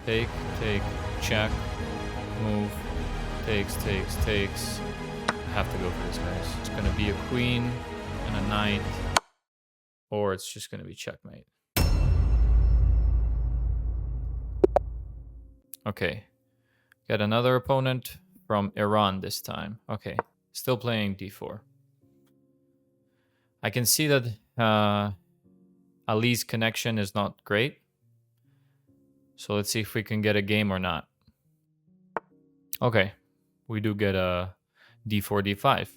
Take, check, move, takes. I have to go for this, guys. It's gonna be a queen and a knight, or it's just gonna be checkmate. Okay, got another opponent from Iran this time. Okay, still playing d4. I can see that Ali's connection is not great. So let's see if we can get a game or not. Okay, we do get a d4, d5.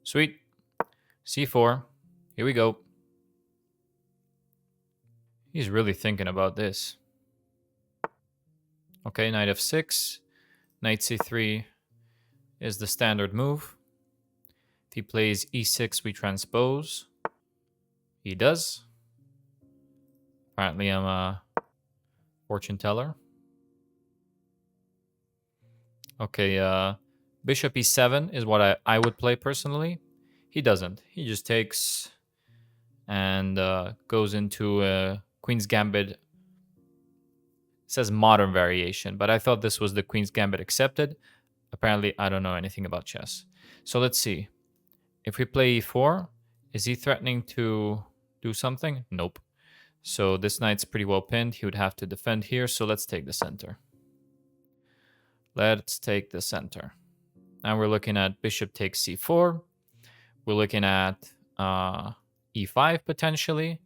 Sweet. c4. Here we go. He's really thinking about this. Okay, knight f6. Knight c3 is the standard move. If he plays e6, we transpose. He does. Apparently I'm a fortune teller. Okay, bishop e7 is what I would play personally. He doesn't. He just takes and goes into a Queen's Gambit. It says modern variation, but I thought this was the Queen's Gambit accepted. Apparently, I don't know anything about chess. So let's see. If we play e4, is he threatening to do something? Nope. So this knight's pretty well pinned. He would have to defend here, so let's take the center. Let's take the center. Now we're looking at bishop takes c4. We're looking at e5 potentially,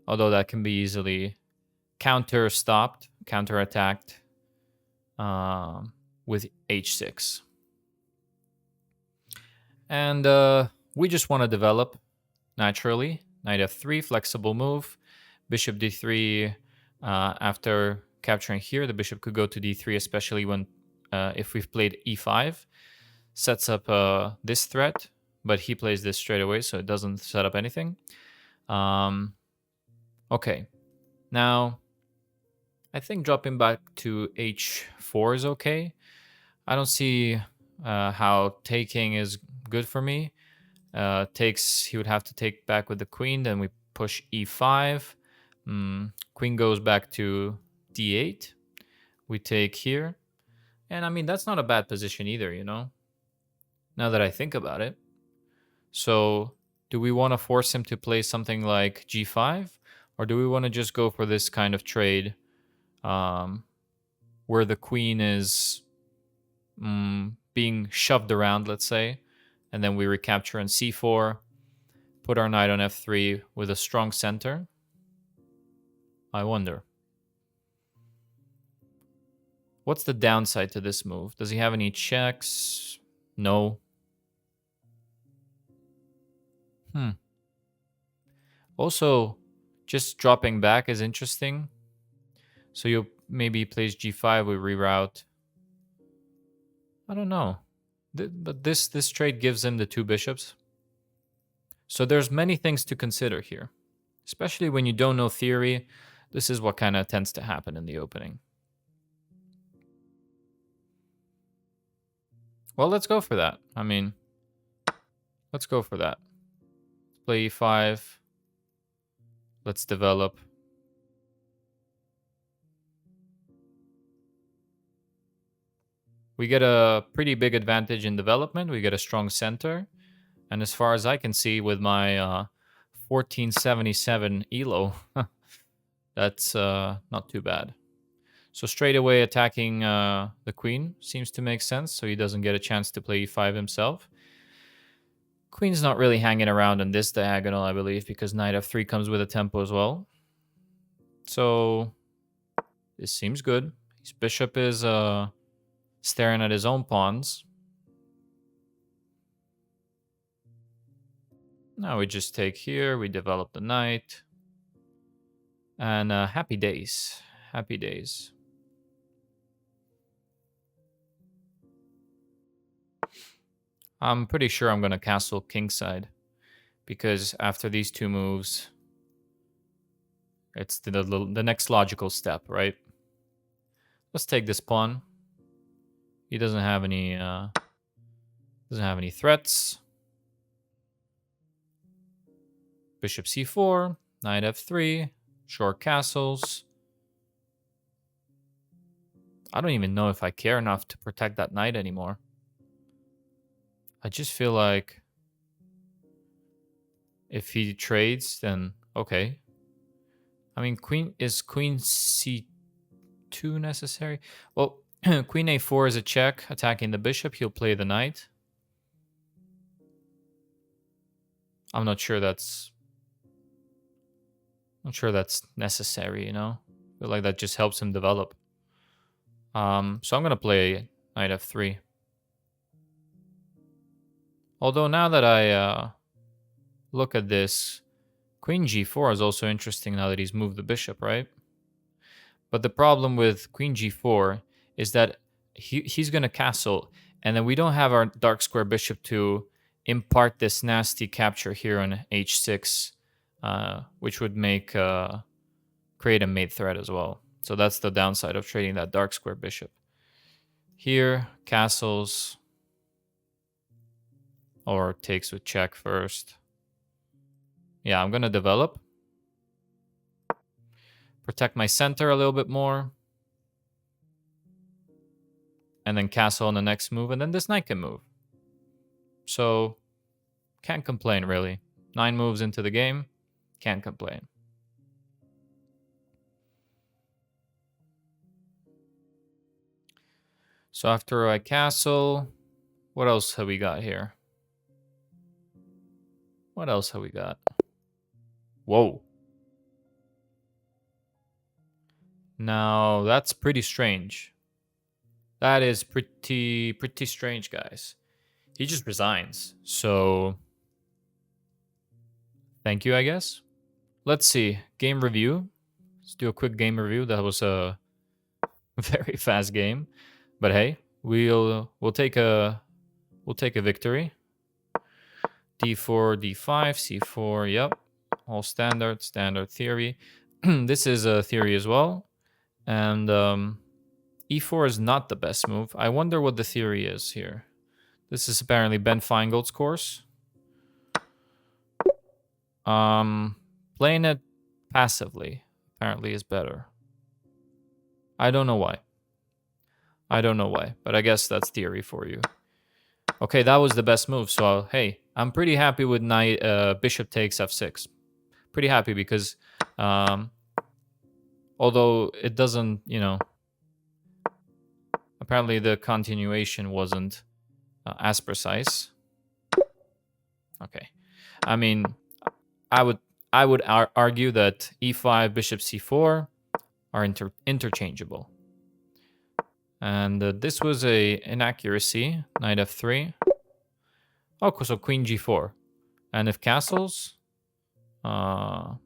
although that can be easily counter-stopped, counter-attacked with h6. And we just want to develop naturally. Knight f3, flexible move. Bishop d3, after capturing here, the bishop could go to d3, especially when if we've played e5. Sets up this threat, but he plays this straight away, so it doesn't set up anything. Okay, now I think dropping back to h4 is okay. I don't see how taking is good for me. Takes, he would have to take back with the queen, then we push e5. Queen goes back to d8. We take here. And I mean, that's not a bad position either, you know? Now that I think about it. So do we want to force him to play something like g5? Or do we want to just go for this kind of trade where the queen is being shoved around, let's say, and then we recapture on c4, put our knight on f3 with a strong center? I wonder. What's the downside to this move? Does he have any checks? No. Also, just dropping back is interesting. So you maybe plays g5, we reroute. I don't know. But this trade gives him the two bishops. So there's many things to consider here. Especially when you don't know theory. This is what kind of tends to happen in the opening. Well, let's go for that. I mean, let's go for that. Let's play e5. Let's develop. We get a pretty big advantage in development. We get a strong center. And as far as I can see with my 1477 ELO, that's not too bad. So straight away attacking the queen seems to make sense, so he doesn't get a chance to play e5 himself. Queen's not really hanging around on this diagonal, I believe, because knight f3 comes with a tempo as well. So this seems good. His bishop is staring at his own pawns. Now we just take here, we develop the knight. And happy days. Happy days. I'm pretty sure I'm going to castle kingside. Because after these two moves, it's the next logical step, right? Let's take this pawn. He doesn't have any threats. Bishop c4, knight f3, short castles. I don't even know if I care enough to protect that knight anymore. I just feel like if he trades, then okay. I mean, queen c2 necessary? Well, queen a4 is a check, attacking the bishop. He'll play the knight. I'm not sure that's necessary, you know? I feel like that just helps him develop. So I'm gonna play knight f3. Although now that I look at this, queen g4 is also interesting now that he's moved the bishop, right? But the problem with queen g4 is that he's going to castle, and then we don't have our dark square bishop to impart this nasty capture here on h6, which would make create a mate threat as well. So that's the downside of trading that dark square bishop. Here, castles, or takes with check first. Yeah, I'm going to develop. Protect my center a little bit more. And then castle on the next move, and then this knight can move. So, can't complain, really. 9 moves into the game, can't complain. So after I castle, what else have we got here? What else have we got? Whoa. Now, that's pretty strange. That is pretty strange, guys. He just resigns. So, thank you, I guess. Let's see. Game review. Let's do a quick game review. That was a very fast game. But hey, we'll take a victory. D4, D5, C4, yep. All standard theory. This is a theory as well. And E4 is not the best move. I wonder what the theory is here. This is apparently Ben Finegold's course. Playing it passively apparently is better. I don't know why. But I guess that's theory for you. Okay, that was the best move. So, hey, I'm pretty happy with knight bishop takes f6. Pretty happy because although it doesn't, you know, apparently the continuation wasn't as precise. Okay. I mean, I would argue that e5, bishop c4 are interchangeable. And this was a inaccuracy, knight f3. Oh, so queen g4. And if castles, knight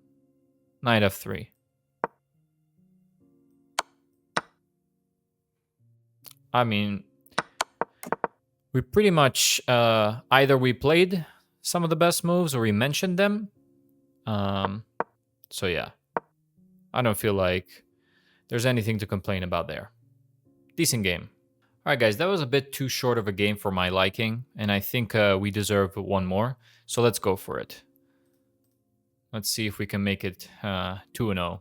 f3. I mean, we pretty much either we played some of the best moves or we mentioned them. So yeah, I don't feel like there's anything to complain about there. Decent game. All right, guys, that was a bit too short of a game for my liking, and I think we deserve one more. So let's go for it. Let's see if we can make it 2-0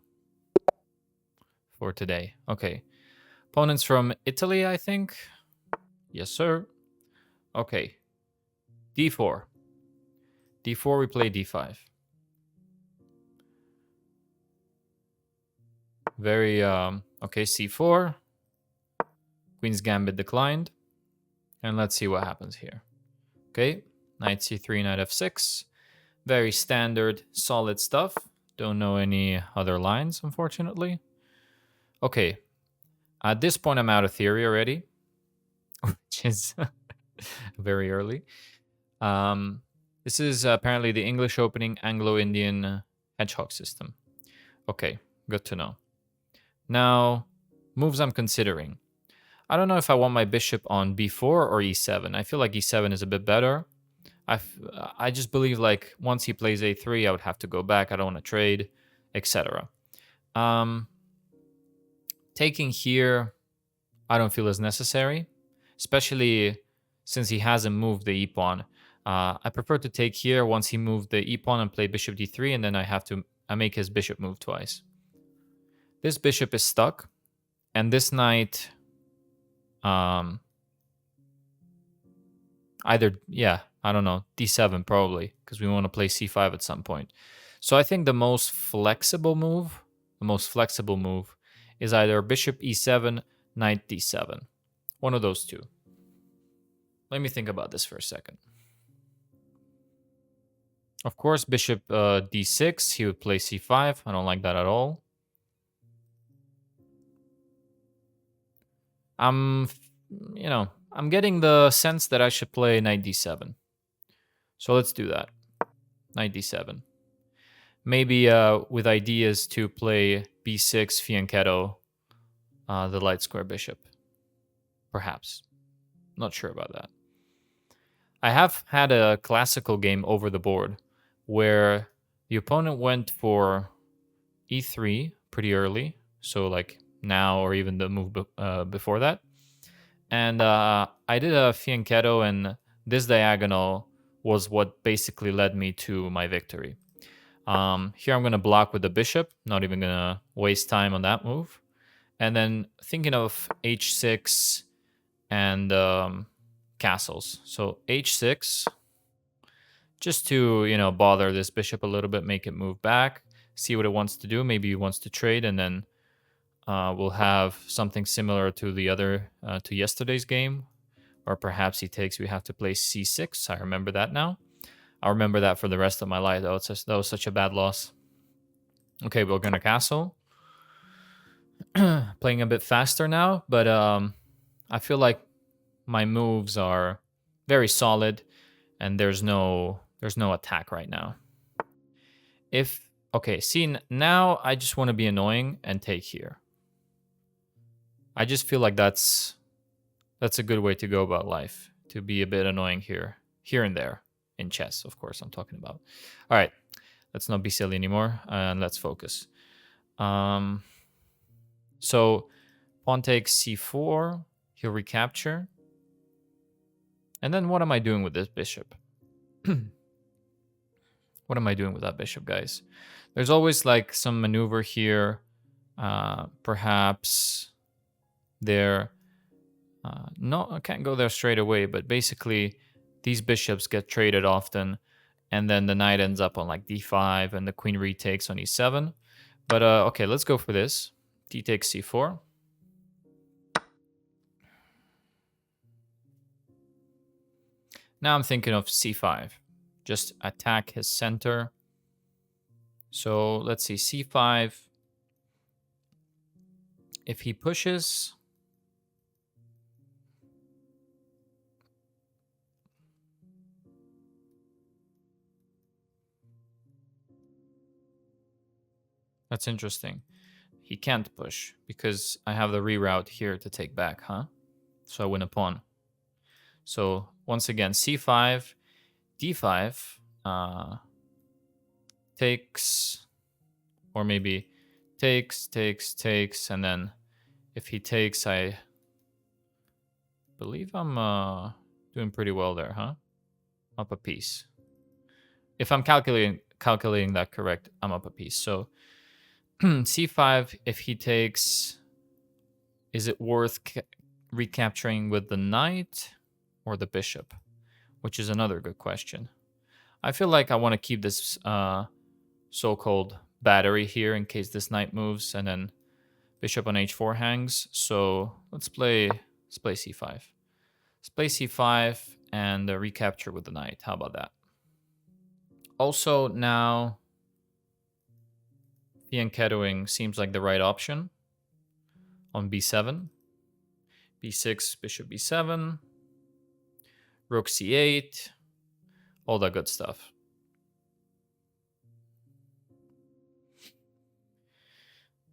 for today. Okay. Opponents from Italy, I think. Yes, sir. Okay. D4. D4, we play D5. Very, okay, C4. Queen's Gambit declined. And let's see what happens here. Okay, knight C3, knight F6. Very standard, solid stuff. Don't know any other lines, unfortunately. Okay, at this point, I'm out of theory already, which is very early. This is apparently the English opening Anglo-Indian hedgehog system. Okay, good to know. Now, moves I'm considering. I don't know if I want my bishop on b4 or e7. I feel like e7 is a bit better. I just believe like once he plays a3, I would have to go back. I don't want to trade, etc. Taking here, I don't feel is necessary, especially since he hasn't moved the e-pawn. I prefer to take here once he moved the e-pawn and play bishop d3, and then I make his bishop move twice. This bishop is stuck, and this knight Either, yeah, I don't know, d7 probably, because we want to play c5 at some point. So I think the most flexible move is either bishop e7, knight d7. One of those two. Let me think about this for a second. Of course, bishop d6, he would play c5. I don't like that at all. I'm getting the sense that I should play knight d7. So let's do that. Knight d7. Maybe with ideas to play b6 fianchetto, the light square bishop. Perhaps. Not sure about that. I have had a classical game over the board where the opponent went for e3 pretty early. So like now or even the move before that. And I did a fianchetto, and this diagonal was what basically led me to my victory. Here I'm going to block with the bishop, not even going to waste time on that move. And then thinking of h6 and castles. So h6, just to, bother this bishop a little bit, make it move back, see what it wants to do. Maybe it wants to trade, and then we'll have something similar to the other, to yesterday's game. Or perhaps he takes, we have to play c6. I remember that now. I'll remember that for the rest of my life. That was such a bad loss. Okay, we're going to castle. Playing a bit faster now, but I feel like my moves are very solid, and there's no attack right now. See, now I just want to be annoying and take here. I just feel like that's a good way to go about life, to be a bit annoying here and there. In chess, of course, I'm talking about. All right, let's not be silly anymore, and let's focus. So pawn takes c4, he'll recapture. And then what am I doing with this bishop? What am I doing with that bishop, guys? There's always like some maneuver here. Perhaps there. No, I can't go there straight away, but basically these bishops get traded often, and then the knight ends up on like d5, and the queen retakes on e7. But okay, let's go for this. D takes c4. Now I'm thinking of c5. Just attack his center. So let's see, c5. If he pushes... That's interesting. He can't push because I have the reroute here to take back, huh? So I win a pawn. So once again, c5, d5, takes, or maybe takes, and then if he takes, I believe I'm doing pretty well there, huh? Up a piece. If I'm calculating that correct, I'm up a piece. So c5, if he takes, is it worth recapturing with the knight or the bishop? Which is another good question. I feel like I want to keep this so-called battery here in case this knight moves, and then bishop on h4 hangs. So let's play c5. Let's play c5 and recapture with the knight. How about that? Also now, fianchettoing seems like the right option on b7. b6, bishop b7, rook c8, all that good stuff.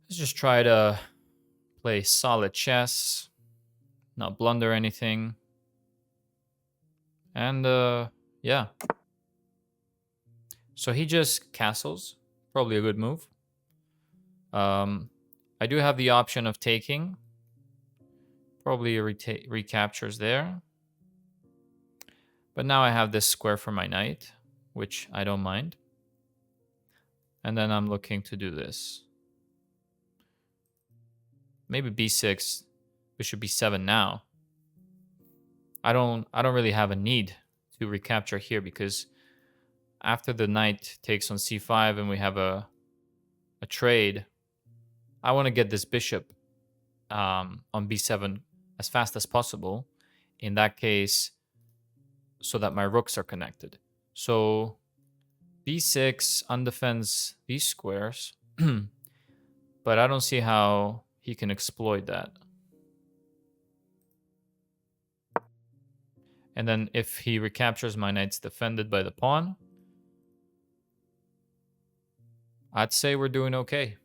Let's just try to play solid chess, not blunder anything. And yeah. So he just castles, probably a good move. I do have the option of taking. Probably recaptures there. But now I have this square for my knight, which I don't mind. And then I'm looking to do this. Maybe b6, bishop b7 now. I don't really have a need to recapture here, because after the knight takes on c5 and we have a trade, I want to get this bishop on b7 as fast as possible. In that case, so that my rooks are connected. So b6 undefends these squares, but I don't see how he can exploit that. And then if he recaptures, my knight's defended by the pawn. I'd say we're doing okay.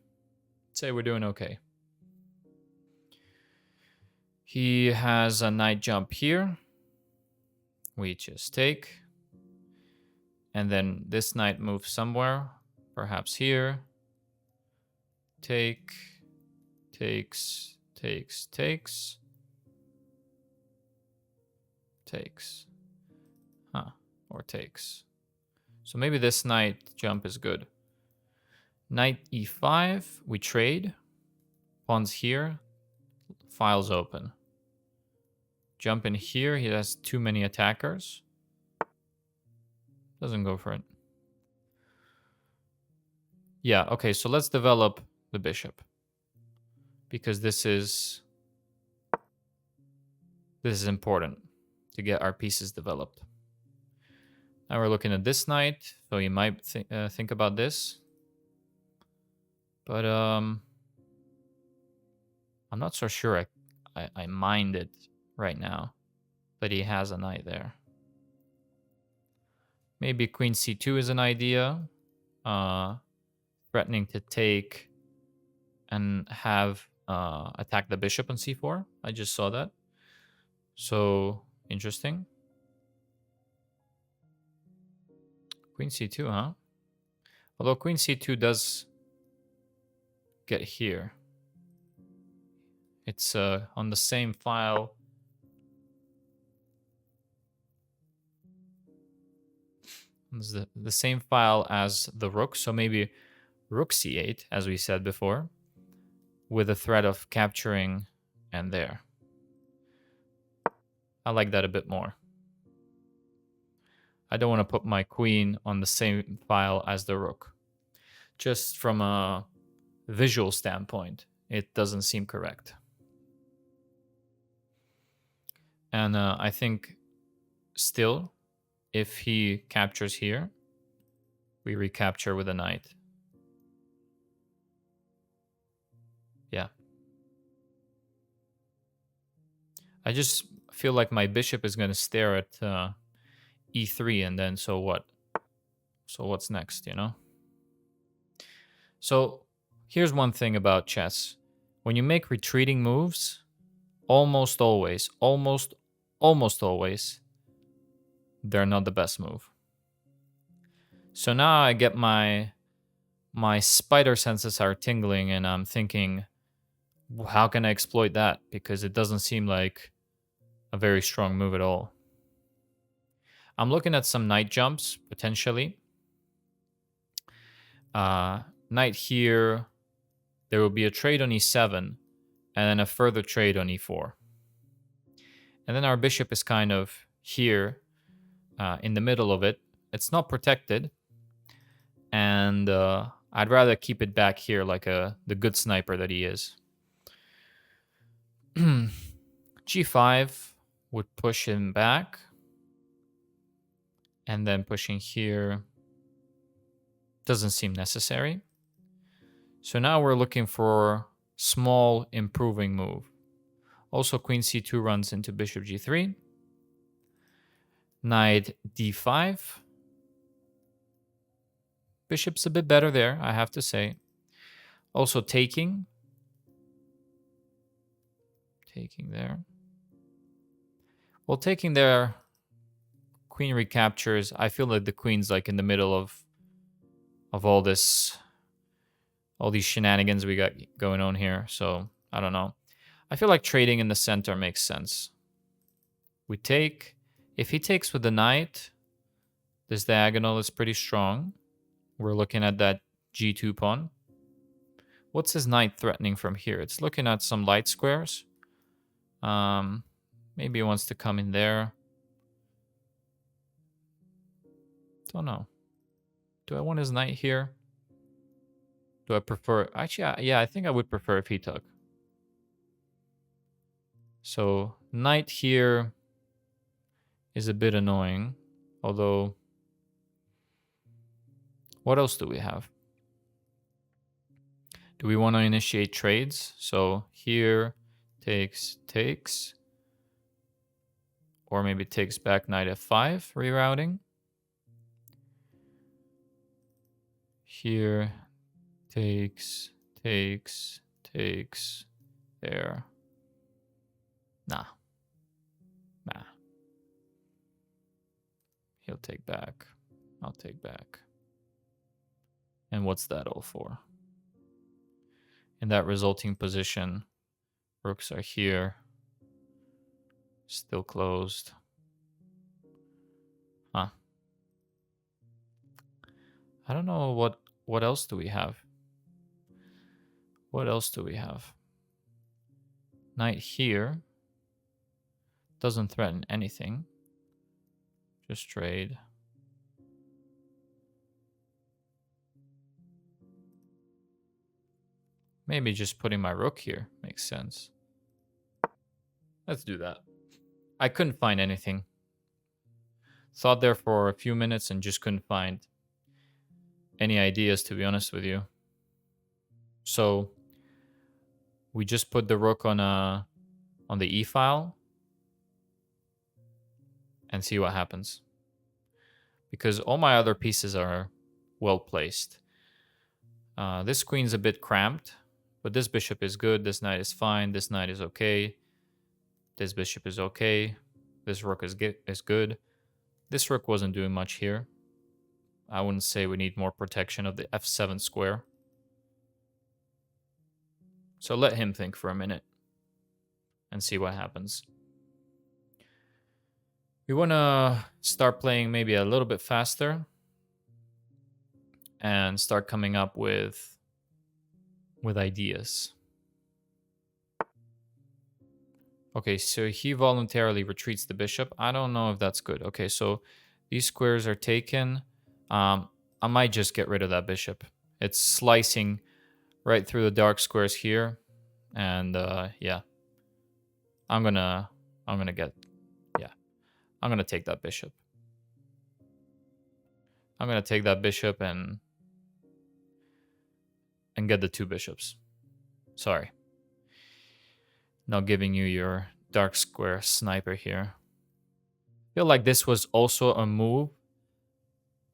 He has a knight jump here. We just take. And then this knight moves somewhere, perhaps here. Take, takes, takes, takes. Takes. Or takes. So maybe this knight jump is good. Knight e5, we trade. Pawns here. Files open. Jump in here, he has too many attackers. Doesn't go for it. Yeah, okay, so let's develop the bishop. Because this is important to get our pieces developed. Now we're looking at this knight, so you might think about this. But I'm not so sure I mind it right now that he has a knight there. Maybe queen c2 is an idea. Threatening to take and have attack the bishop on c4. I just saw that. So interesting. Queen c2, huh? Although queen c2 does get here. It's on the same file. It's the same file as the rook, so maybe rook c8, as we said before, with a threat of capturing and there. I like that a bit more. I don't want to put my queen on the same file as the rook. Just from a visual standpoint, it doesn't seem correct. And I think still, if he captures here, we recapture with a knight. Yeah. I just feel like my bishop is going to stare at e3, and then so what? So what's next, you know? So here's one thing about chess. When you make retreating moves, almost always, they're not the best move. So now I get my spider senses are tingling, and I'm thinking, how can I exploit that? Because it doesn't seem like a very strong move at all. I'm looking at some knight jumps, potentially. Knight here. There will be a trade on e7, and then a further trade on e4. And then our bishop is kind of here, in the middle of it. It's not protected. And I'd rather keep it back here like the good sniper that he is. g5 would push him back. And then pushing here doesn't seem necessary. So now we're looking for small improving move. Also, queen c2 runs into bishop g3. Knight d5. Bishop's a bit better there, I have to say. Also taking. Taking there. Well, taking there, queen recaptures. I feel like the queen's like in the middle of all this, all these shenanigans we got going on here. So I don't know. I feel like trading in the center makes sense. We take. If he takes with the knight, this diagonal is pretty strong. We're looking at that g2 pawn. What's his knight threatening from here? It's looking at some light squares. Maybe he wants to come in there. Don't know. Do I want his knight here? Do I prefer... Actually, yeah, I think I would prefer if he took. So, knight here is a bit annoying. Although, what else do we have? Do we want to initiate trades? So, here takes, takes. Or maybe takes back knight f5, rerouting. Here, takes, takes, takes, there. Nah. He'll take back. I'll take back. And what's that all for? In that resulting position, rooks are here. Still closed. Huh. I don't know what else do we have? What else do we have? Knight here. Doesn't threaten anything. Just trade. Maybe just putting my rook here makes sense. Let's do that. I couldn't find anything. Thought there for a few minutes and just couldn't find any ideas, to be honest with you. So we just put the rook on the E file and see what happens. Because all my other pieces are well placed. This queen's a bit cramped, but this bishop is good. This knight is fine. This knight is okay. This bishop is okay. This rook is good. This rook wasn't doing much here. I wouldn't say we need more protection of the f7 square. So let him think for a minute and see what happens. We want to start playing maybe a little bit faster and start coming up with ideas. Okay, so he voluntarily retreats the bishop. I don't know if that's good. Okay, so these squares are taken. I might just get rid of that bishop. It's slicing right through the dark squares here. And yeah. I'm gonna take that bishop. I'm gonna take that bishop and get the two bishops. Sorry. Not giving you your dark square sniper here. I feel like this was also a move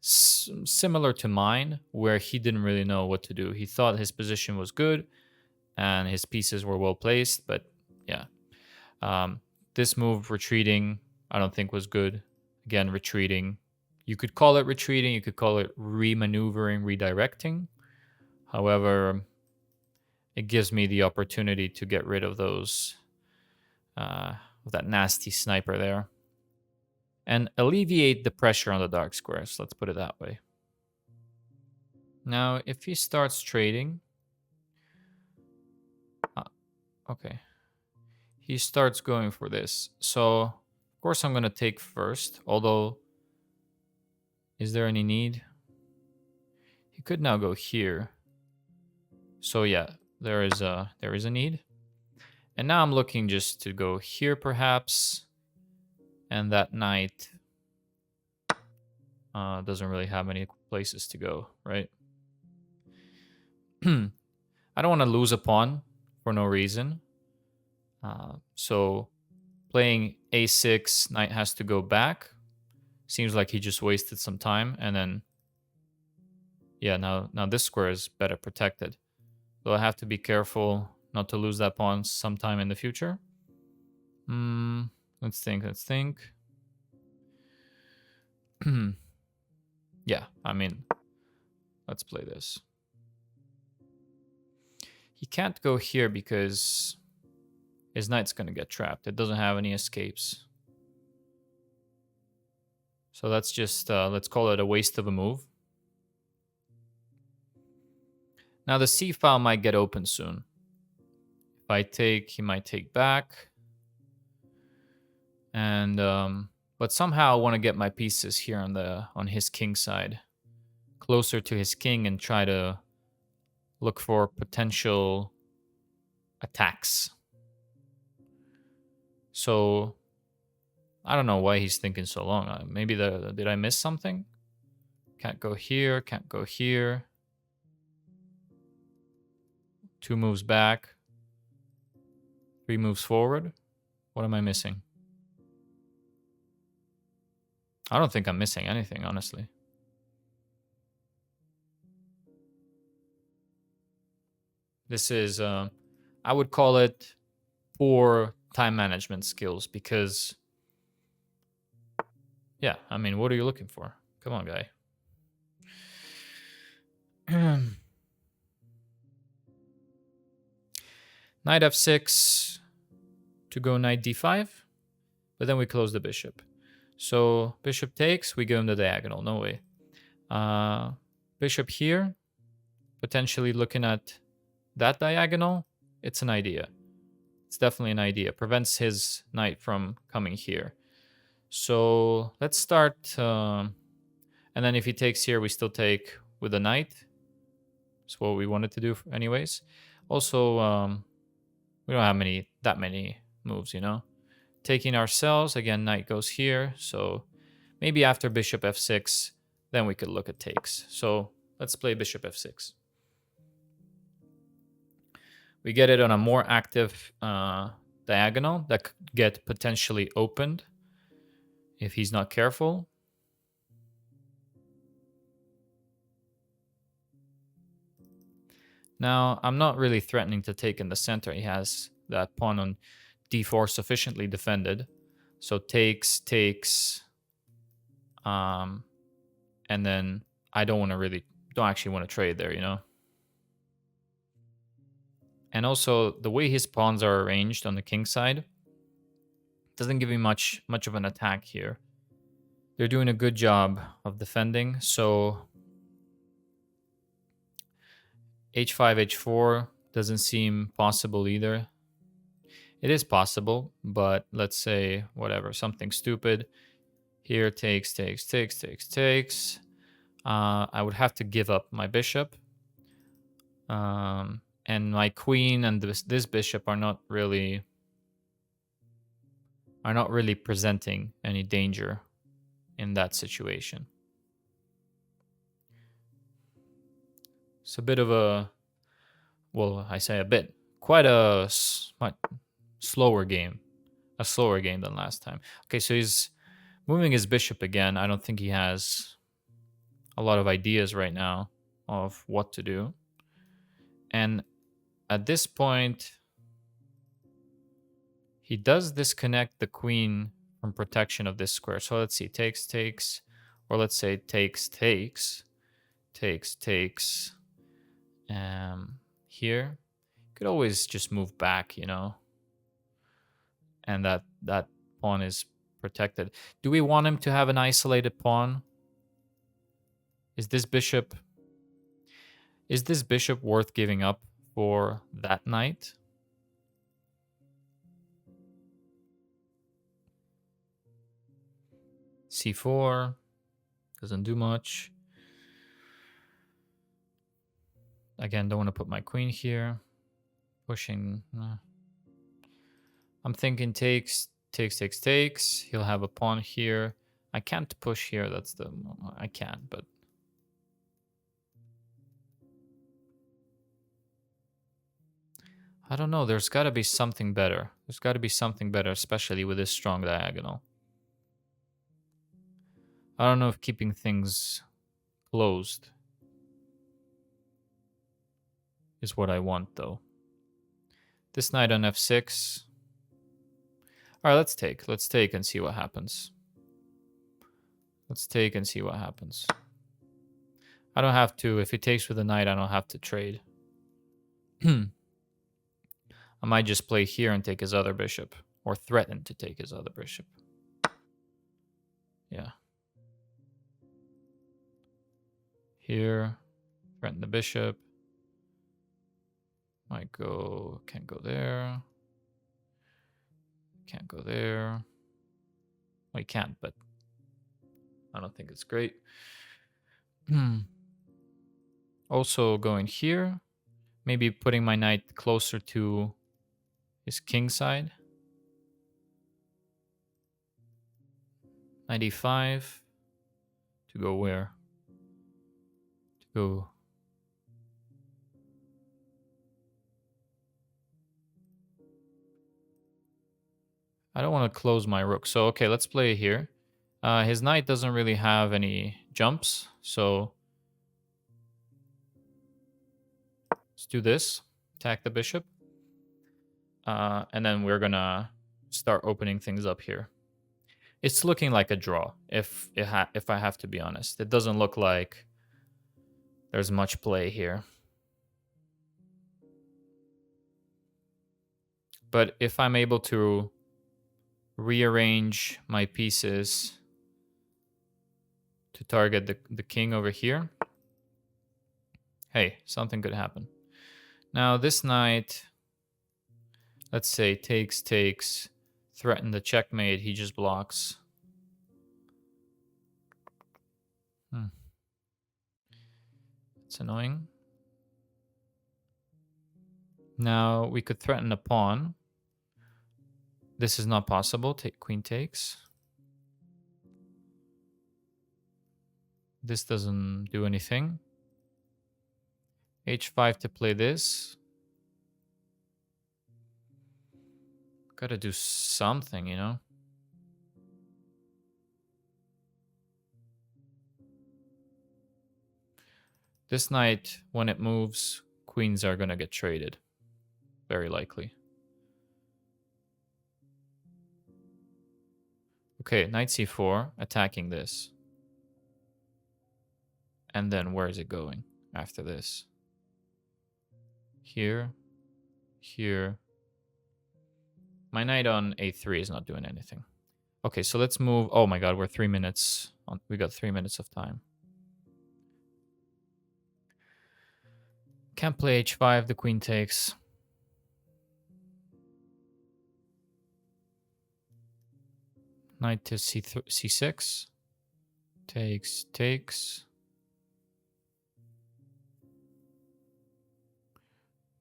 similar to mine, where he didn't really know what to do. He thought his position was good and his pieces were well placed, but yeah. This move, retreating, I don't think was good. Again, retreating. You could call it retreating. You could call it remaneuvering, redirecting. However, it gives me the opportunity to get rid of those, that nasty sniper there. And alleviate the pressure on the dark squares. Let's put it that way. Now, if he starts trading... okay. He starts going for this. So, of course, I'm going to take first. Although, is there any need? He could now go here. So, yeah, there is a need. And now I'm looking just to go here, perhaps. And that knight doesn't really have any places to go, right? I don't want to lose a pawn for no reason. So playing a6, knight has to go back. Seems like he just wasted some time. And then, yeah, now this square is better protected. So I have to be careful not to lose that pawn sometime in the future. Let's think. Yeah, I mean, let's play this. He can't go here because his knight's going to get trapped. It doesn't have any escapes. So that's just, let's call it a waste of a move. Now the C file might get open soon. If I take, he might take back. And but somehow I want to get my pieces here on his king side, closer to his king, and try to look for potential attacks. So I don't know why he's thinking so long. Maybe did I miss something? Can't go here, can't go here. 2 moves back. 3 moves forward. What am I missing? I don't think I'm missing anything, honestly. This is, I would call it poor time management skills because, yeah, I mean, what are you looking for? Come on, guy. Knight f6 to go knight d5, but then we close the bishop. So bishop takes, we go in the diagonal. No way. Bishop here, potentially looking at that diagonal. It's an idea. It's definitely an idea. Prevents his knight from coming here. So let's start. And then if he takes here, we still take with the knight. That's what we wanted to do anyways. Also, we don't have that many moves, you know. Taking ourselves, again, knight goes here. So maybe after bishop f6, then we could look at takes. So let's play bishop f6. We get it on a more active diagonal that could get potentially opened if he's not careful. Now, I'm not really threatening to take in the center. He has that pawn on d4 sufficiently defended. So takes, and then I don't actually want to trade there, you know? And also, the way his pawns are arranged on the king side doesn't give me much of an attack here. They're doing a good job of defending, so h5, h4 doesn't seem possible either. It is possible, but let's say, whatever, something stupid. Here, takes. I would have to give up my bishop. And my queen and this bishop are not really presenting any danger in that situation. It's a bit of a, well, I say a bit, quite a slower game. A slower game than last time. Okay, so he's moving his bishop again. I don't think he has a lot of ideas right now of what to do. And at this point, he does disconnect the queen from protection of this square. So let's see, takes, or let's say takes. Here, could always just move back, you know, and that pawn is protected. Do we want him to have an isolated pawn? Is this bishop worth giving up for that knight? c4 doesn't do much. Again, don't want to put my queen here. Pushing. I'm thinking takes. He'll have a pawn here. I can't push here. I can, but I don't know. There's got to be something better. Especially with this strong diagonal. I don't know if keeping things closed is what I want, though. This knight on f6. All right, let's take. Let's take and see what happens. I don't have to. If he takes with the knight, I don't have to trade. I might just play here and take his other bishop. Or threaten to take his other bishop. Yeah. Here. Threaten the bishop. Might go. Can't go there. Can't go there. Well, you can't, but I don't think it's great. Also going here, maybe putting my knight closer to his king side. 95 to go where? To go. I don't want to close my rook. So, okay, let's play here. His knight doesn't really have any jumps. So, let's do this. Attack the bishop. And then we're going to start opening things up here. It's looking like a draw, if I have to be honest. It doesn't look like there's much play here. But if I'm able to rearrange my pieces to target the king over here, hey, something could happen. Now this knight, let's say takes, threaten the checkmate, he just blocks. It's annoying. Now we could threaten a pawn. This is not possible. Queen takes. This doesn't do anything. H5 to play this. Gotta do something, you know? This knight, when it moves, queens are gonna get traded. Very likely. Okay, knight c4, attacking this. And then where is it going after this? Here, here. My knight on a3 is not doing anything. Okay, so let's move. Oh my god, we're 3 minutes. We got 3 minutes of time. Can't play h5, the queen takes. Knight to c6. Takes.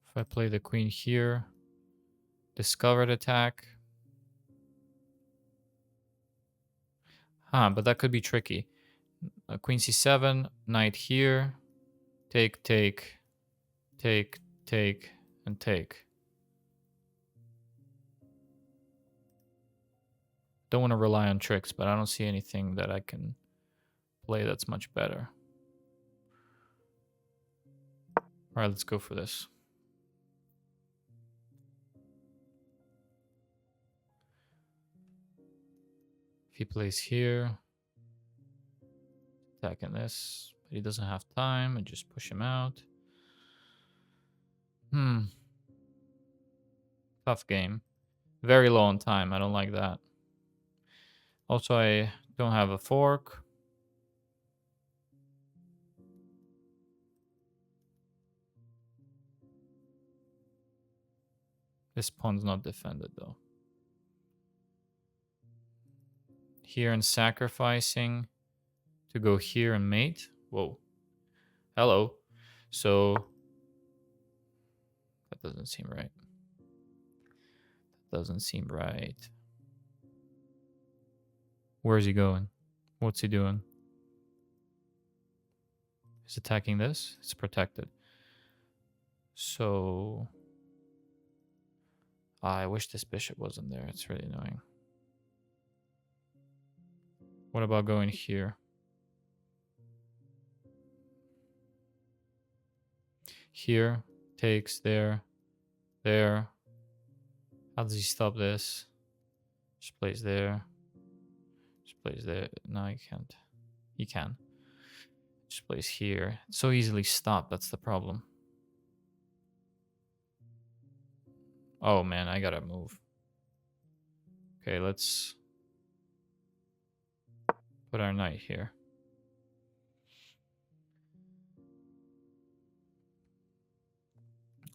If I play the queen here, discovered attack. But that could be tricky. Queen c7, knight here. Take, and take. Don't want to rely on tricks, but I don't see anything that I can play that's much better. All right, let's go for this. If he plays here, attacking this, but he doesn't have time, and just push him out. Tough game. Very low on time. I don't like that. Also, I don't have a fork. This pawn's not defended, though. Here and sacrificing to go here and mate. Whoa. Hello. So that doesn't seem right. That doesn't seem right. Where is he going? What's he doing? He's attacking this. It's protected. So I wish this bishop wasn't there. It's really annoying. What about going here? Here, takes, there. How does he stop this? Just plays there. Just plays there. No, he can't. He can. Just plays here. It's so easily stopped. That's the problem. Oh man, I gotta move. Okay, let's put our knight here.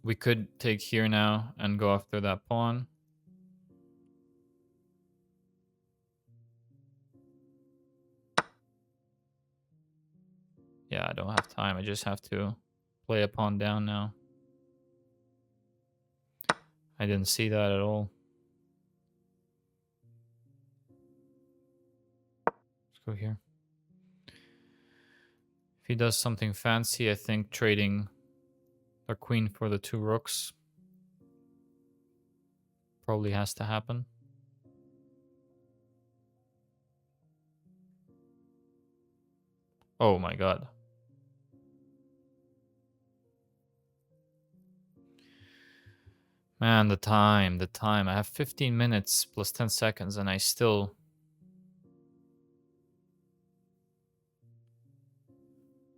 We could take here now and go after that pawn. Yeah, I don't have time. I just have to play a pawn down now. I didn't see that at all. Let's go here. If he does something fancy, I think trading a queen for the 2 rooks probably has to happen. Oh my god. Man, the time. I have 15 minutes plus 10 seconds and I still...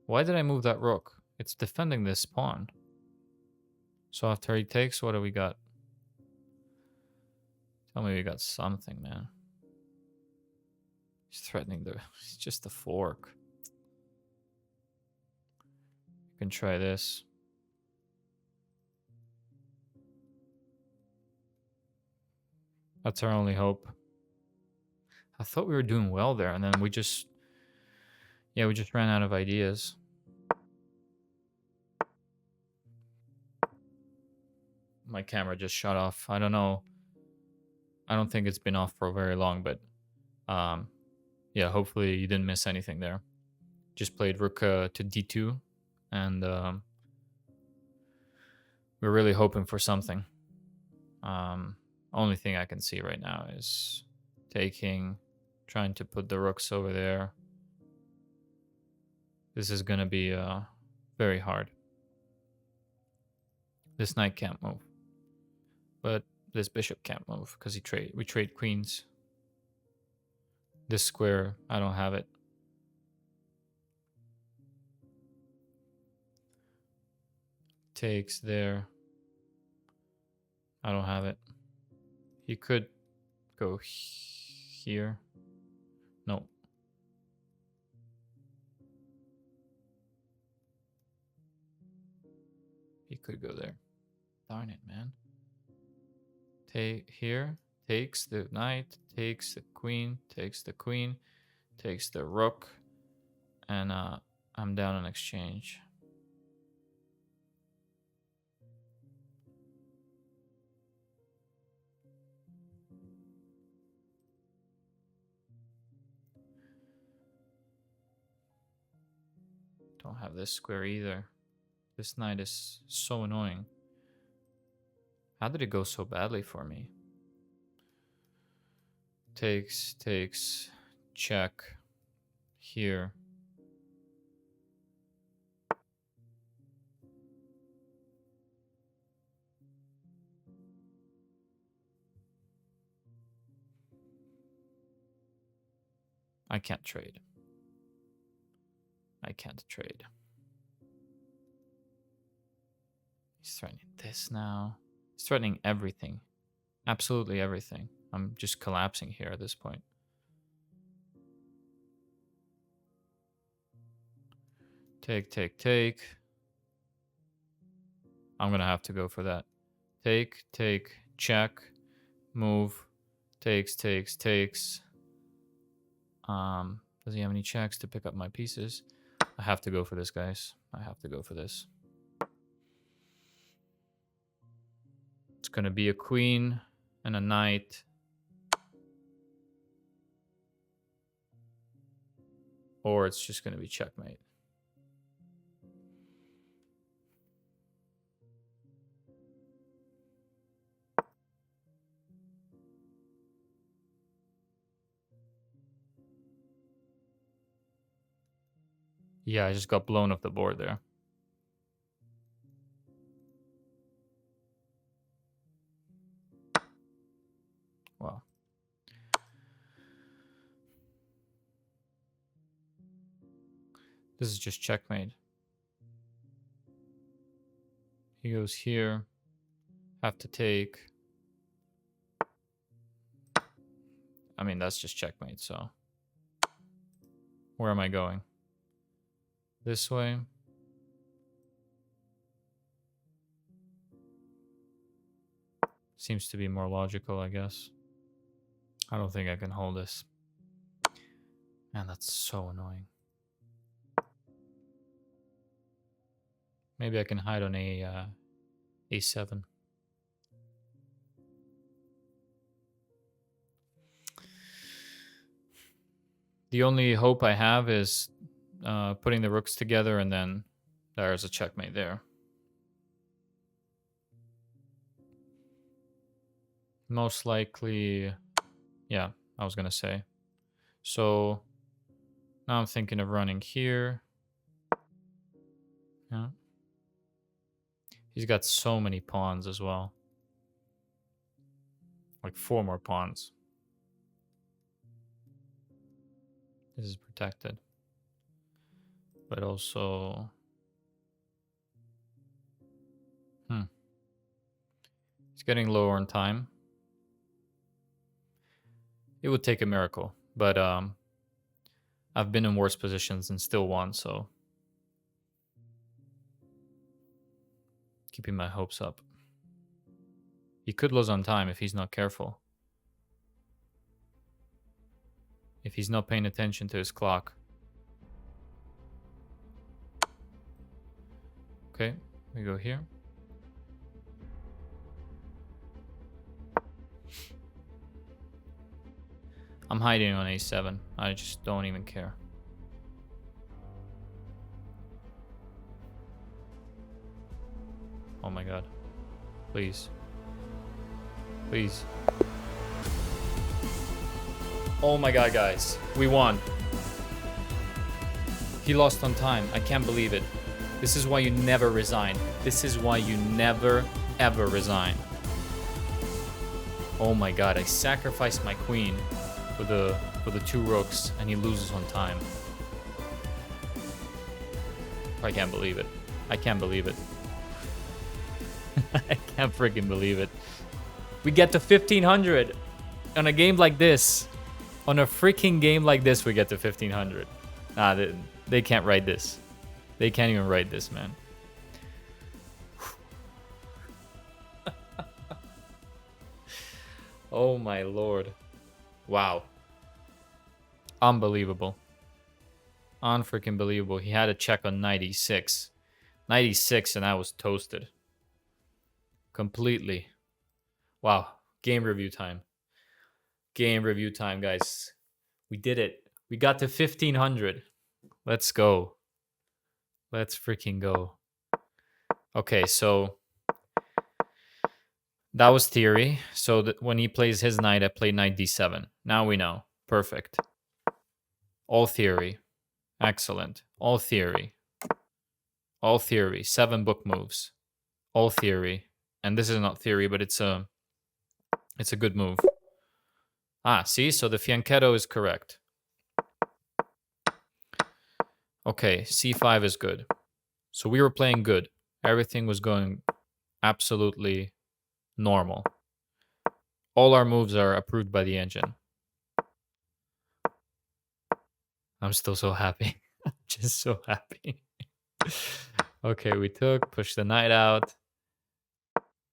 Why did I move that rook? It's defending this pawn. So after he takes, what do we got? Tell me we got something, man. He's threatening the... It's just a fork. You can try this. That's our only hope. I thought we were doing well there, and then we just... Yeah, we just ran out of ideas. My camera just shut off. I don't know. I don't think it's been off for very long, but... yeah, hopefully you didn't miss anything there. Just played rook to d2, and we're really hoping for something. Only thing I can see right now is taking, trying to put the rooks over there. This is gonna be very hard. This knight can't move, but this bishop can't move because we trade queens. This square, I don't have it. Takes there. I don't have it. He could go here. No. He could go there. Darn it, man. Take here. Takes the knight. Takes the queen. Takes the queen. Takes the rook. And I'm down on exchange. Don't have this square either. This knight is so annoying. How did it go so badly for me? Takes, check, here. I can't trade. I can't trade. He's threatening this now. He's threatening everything. Absolutely everything. I'm just collapsing here at this point. Take. I'm gonna have to go for that. Take, check, move, takes. Does he have any checks to pick up my pieces? I have to go for this, guys. I have to go for this. It's gonna be a queen and a knight. Or it's just gonna be checkmate. Yeah, I just got blown off the board there. Wow. This is just checkmate. He goes here. Have to take. I mean, that's just checkmate, so. Where am I going? This way. Seems to be more logical, I guess. I don't think I can hold this. Man, that's so annoying. Maybe I can hide on a a7. The only hope I have is putting the rooks together, and then there's a checkmate there. Most likely, yeah, I was gonna say. So now I'm thinking of running here. Yeah. He's got so many pawns as well. Like 4 more pawns. This is protected. But also... It's getting lower on time. It would take a miracle. But I've been in worse positions and still won, so... Keeping my hopes up. He could lose on time if he's not careful. If he's not paying attention to his clock. Okay, we go here. I'm hiding on a7. I just don't even care. Oh my god. Please. Please. Oh my god, guys. We won. He lost on time. I can't believe it. This is why you never resign. This is why you never, ever resign. Oh my god, I sacrificed my queen for the 2 rooks, and he loses on time. I can't believe it. I can't believe it. I can't freaking believe it. We get to 1500 on a game like this. On a freaking game like this, we get to 1500. Nah, they can't write this. They can't even write this, man. Oh my lord. Wow. Unbelievable. Unfreaking believable. He had a check on 96. 96 and I was toasted. Completely. Wow. Game review time. Game review time, guys. We did it. We got to 1500. Let's go. Let's freaking go. Okay, so that was theory. So that when he plays his knight, I play knight d7. Now we know. Perfect. All theory. Excellent. All theory. All theory. 7 book moves. All theory. And this is not theory, but it's a good move. Ah, see? So the fianchetto is correct. Okay, c5 is good. So we were playing good. Everything was going absolutely normal. All our moves are approved by the engine. I'm still so happy. Just so happy. Okay, we took, push the knight out.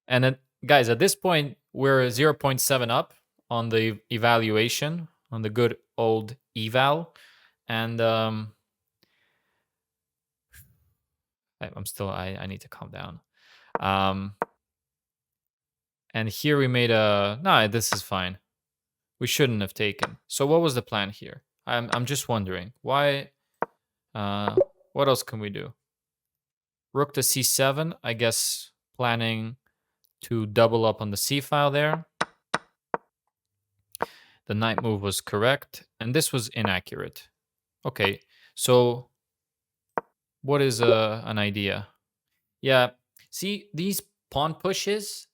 And then, guys, at this point, we're 0.7 up on the evaluation, on the good old eval. And I need to calm down. And here we made a... No, this is fine. We shouldn't have taken. So what was the plan here? I'm just wondering. Why... what else can we do? Rook to c7, I guess planning to double up on the c file there. The knight move was correct, and this was inaccurate. Okay, so what is an idea? Yeah, see, these pawn pushes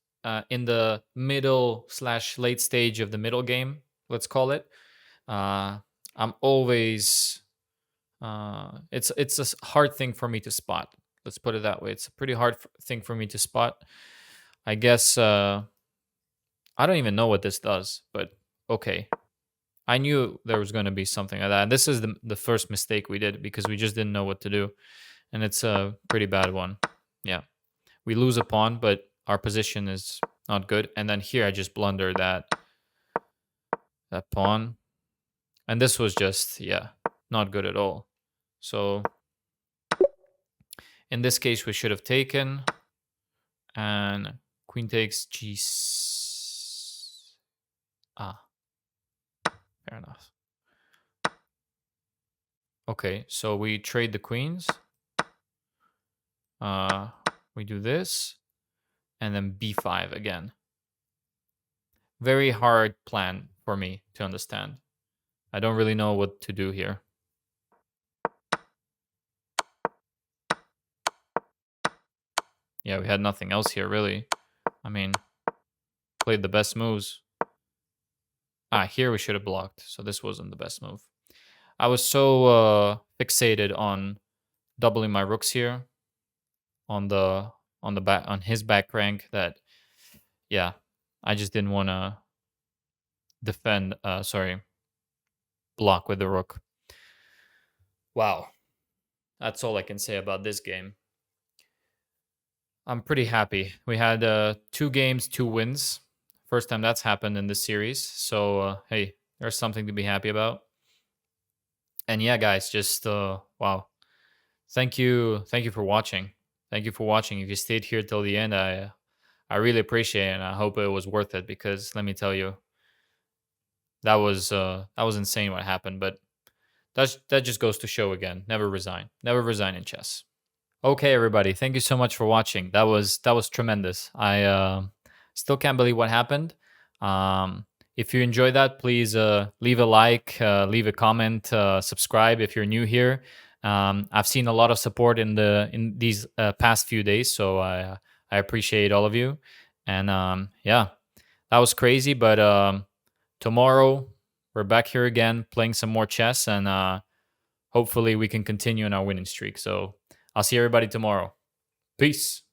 in the middle / late stage of the middle game, let's call it. I'm always... it's a hard thing for me to spot. Let's put it that way. It's a pretty hard thing for me to spot. I guess I don't even know what this does, but okay. I knew there was going to be something like that. And this is the first mistake we did because we just didn't know what to do. And it's a pretty bad one. Yeah. We lose a pawn, but our position is not good. And then here I just blunder that pawn. And this was just, yeah, not good at all. So In this case, we should have taken, and queen takes g. Fair enough. Okay, so we trade the queens. We do this, and then b5 again. Very hard plan for me to understand. I don't really know what to do here. Yeah, we had nothing else here, really. I mean, played the best moves. Here we should have blocked, so this wasn't the best move. I was so fixated on doubling my rooks here on his back rank that, yeah, I just didn't want to block with the rook. Wow. That's all I can say about this game. I'm pretty happy. We had 2 games, 2 wins. First time that's happened in this series. So, hey, there's something to be happy about. And yeah, guys, just, wow. Thank you for watching. Thank you for watching. If you stayed here till the end, I really appreciate it, and I hope it was worth it, because let me tell you, that was insane what happened. But that just goes to show again, never resign in chess. Okay, everybody, thank you so much for watching. That was tremendous. I still can't believe what happened. If you enjoyed that, please leave a like, leave a comment, subscribe if you're new here. I've seen a lot of support in these past few days, so I appreciate all of you. And yeah, that was crazy. But tomorrow we're back here again, playing some more chess, and hopefully we can continue on our winning streak. So I'll see everybody tomorrow. Peace.